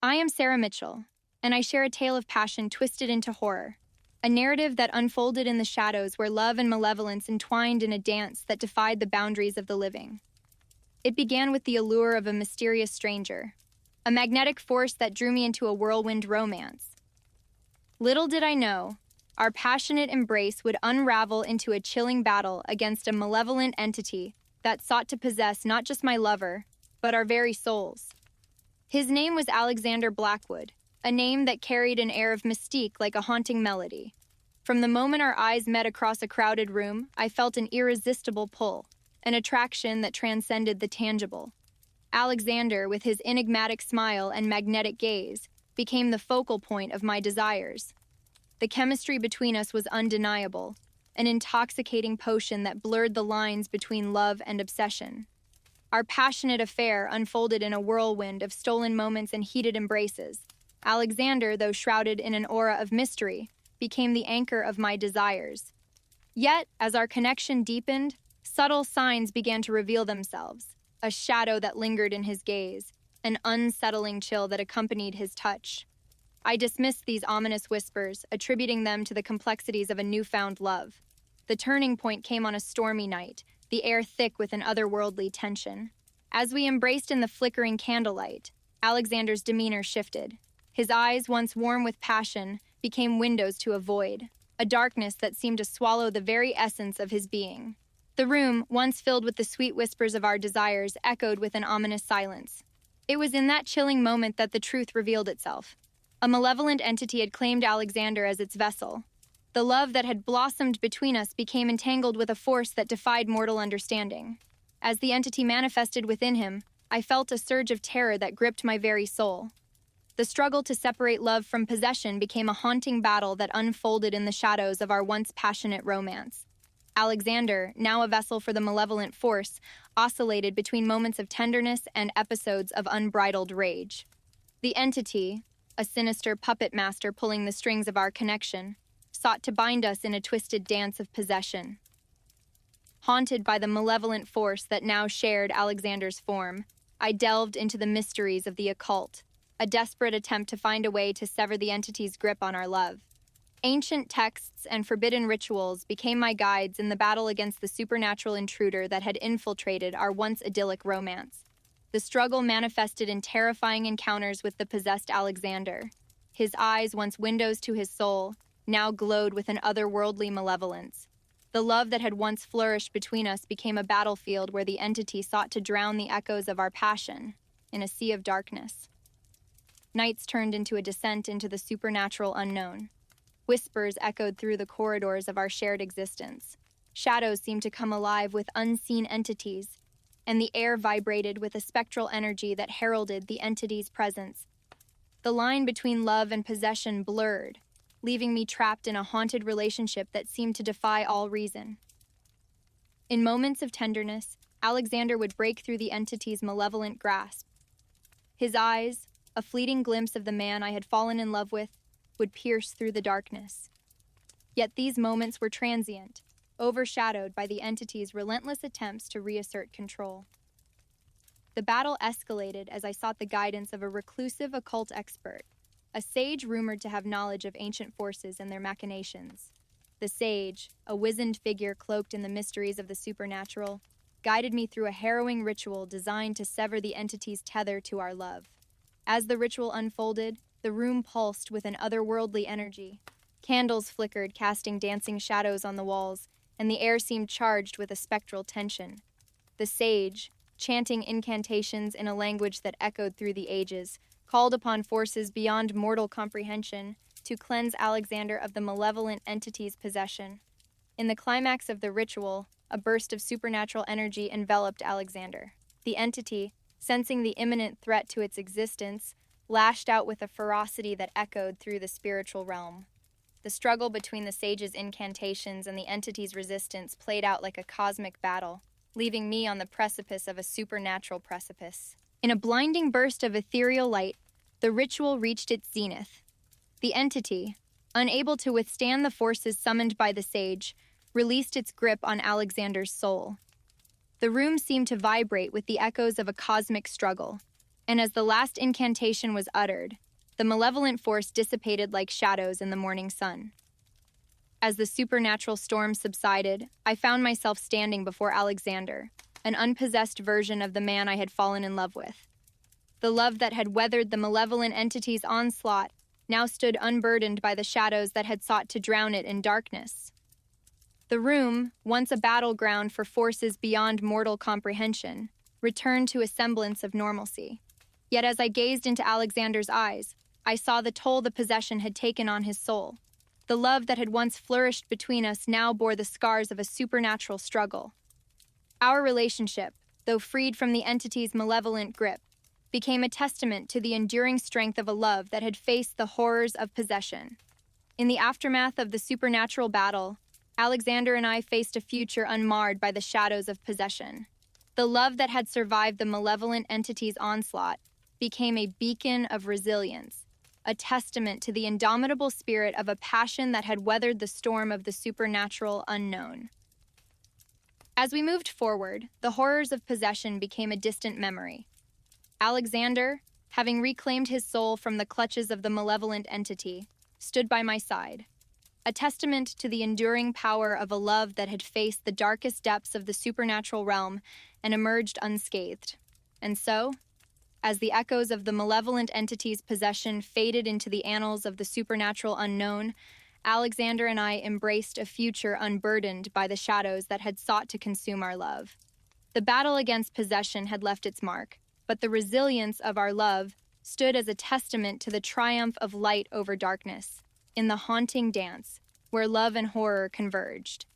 I am Sarah Mitchell, and I share a tale of passion twisted into horror, a narrative that unfolded in the shadows where love and malevolence entwined in a dance that defied the boundaries of the living. It began with the allure of a mysterious stranger, a magnetic force that drew me into a whirlwind romance. Little did I know, our passionate embrace would unravel into a chilling battle against a malevolent entity that sought to possess not just my lover, but our very souls. His name was Alexander Blackwood, a name that carried an air of mystique like a haunting melody. From the moment our eyes met across a crowded room, I felt an irresistible pull, an attraction that transcended the tangible. Alexander, with his enigmatic smile and magnetic gaze, became the focal point of my desires. The chemistry between us was undeniable, an intoxicating potion that blurred the lines between love and obsession. Our passionate affair unfolded in a whirlwind of stolen moments and heated embraces. Alexander, though shrouded in an aura of mystery, became the anchor of my desires. Yet, as our connection deepened, subtle signs began to reveal themselves. A shadow that lingered in his gaze, an unsettling chill that accompanied his touch. I dismissed these ominous whispers, attributing them to the complexities of a newfound love. The turning point came on a stormy night, the air thick with an otherworldly tension. As we embraced in the flickering candlelight, Alexander's demeanor shifted. His eyes, once warm with passion, became windows to a void, a darkness that seemed to swallow the very essence of his being. The room, once filled with the sweet whispers of our desires, echoed with an ominous silence. It was in that chilling moment that the truth revealed itself. A malevolent entity had claimed Alexander as its vessel. The love that had blossomed between us became entangled with a force that defied mortal understanding. As the entity manifested within him, I felt a surge of terror that gripped my very soul. The struggle to separate love from possession became a haunting battle that unfolded in the shadows of our once passionate romance. Alexander, now a vessel for the malevolent force, oscillated between moments of tenderness and episodes of unbridled rage. The entity, a sinister puppet master pulling the strings of our connection, sought to bind us in a twisted dance of possession. Haunted by the malevolent force that now shared Alexander's form, I delved into the mysteries of the occult, a desperate attempt to find a way to sever the entity's grip on our love. Ancient texts and forbidden rituals became my guides in the battle against the supernatural intruder that had infiltrated our once idyllic romance. The struggle manifested in terrifying encounters with the possessed Alexander. His eyes, once windows to his soul, now glowed with an otherworldly malevolence. The love that had once flourished between us became a battlefield where the entity sought to drown the echoes of our passion in a sea of darkness. Nights turned into a descent into the supernatural unknown. Whispers echoed through the corridors of our shared existence. Shadows seemed to come alive with unseen entities, and the air vibrated with a spectral energy that heralded the entity's presence. The line between love and possession blurred, leaving me trapped in a haunted relationship that seemed to defy all reason. In moments of tenderness, Alexander would break through the entity's malevolent grasp. His eyes, a fleeting glimpse of the man I had fallen in love with, would pierce through the darkness. Yet these moments were transient, overshadowed by the entity's relentless attempts to reassert control. The battle escalated as I sought the guidance of a reclusive occult expert, a sage rumored to have knowledge of ancient forces and their machinations. The sage, a wizened figure cloaked in the mysteries of the supernatural, guided me through a harrowing ritual designed to sever the entity's tether to our love. As the ritual unfolded, the room pulsed with an otherworldly energy. Candles flickered, casting dancing shadows on the walls, and the air seemed charged with a spectral tension. The sage, chanting incantations in a language that echoed through the ages, called upon forces beyond mortal comprehension to cleanse Alexander of the malevolent entity's possession. In the climax of the ritual, a burst of supernatural energy enveloped Alexander. The entity, sensing the imminent threat to its existence, lashed out with a ferocity that echoed through the spiritual realm. The struggle between the sage's incantations and the entity's resistance played out like a cosmic battle, leaving me on the precipice of a supernatural precipice. In a blinding burst of ethereal light, the ritual reached its zenith. The entity, unable to withstand the forces summoned by the sage, released its grip on Alexander's soul. The room seemed to vibrate with the echoes of a cosmic struggle, And as the last incantation was uttered, the malevolent force dissipated like shadows in the morning sun. As the supernatural storm subsided, I found myself standing before Alexander, an unpossessed version of the man I had fallen in love with. The love that had weathered the malevolent entity's onslaught now stood unburdened by the shadows that had sought to drown it in darkness. The room, once a battleground for forces beyond mortal comprehension, returned to a semblance of normalcy. Yet as I gazed into Alexander's eyes, I saw the toll the possession had taken on his soul. The love that had once flourished between us now bore the scars of a supernatural struggle. Our relationship, though freed from the entity's malevolent grip, became a testament to the enduring strength of a love that had faced the horrors of possession. In the aftermath of the supernatural battle, Alexander and I faced a future unmarred by the shadows of possession. The love that had survived the malevolent entity's onslaught became a beacon of resilience, a testament to the indomitable spirit of a passion that had weathered the storm of the supernatural unknown. As we moved forward, the horrors of possession became a distant memory. Alexander, having reclaimed his soul from the clutches of the malevolent entity, stood by my side, a testament to the enduring power of a love that had faced the darkest depths of the supernatural realm and emerged unscathed. And so, as the echoes of the malevolent entity's possession faded into the annals of the supernatural unknown, Alexander and I embraced a future unburdened by the shadows that had sought to consume our love. The battle against possession had left its mark, but the resilience of our love stood as a testament to the triumph of light over darkness, in the haunting dance, where love and horror converged.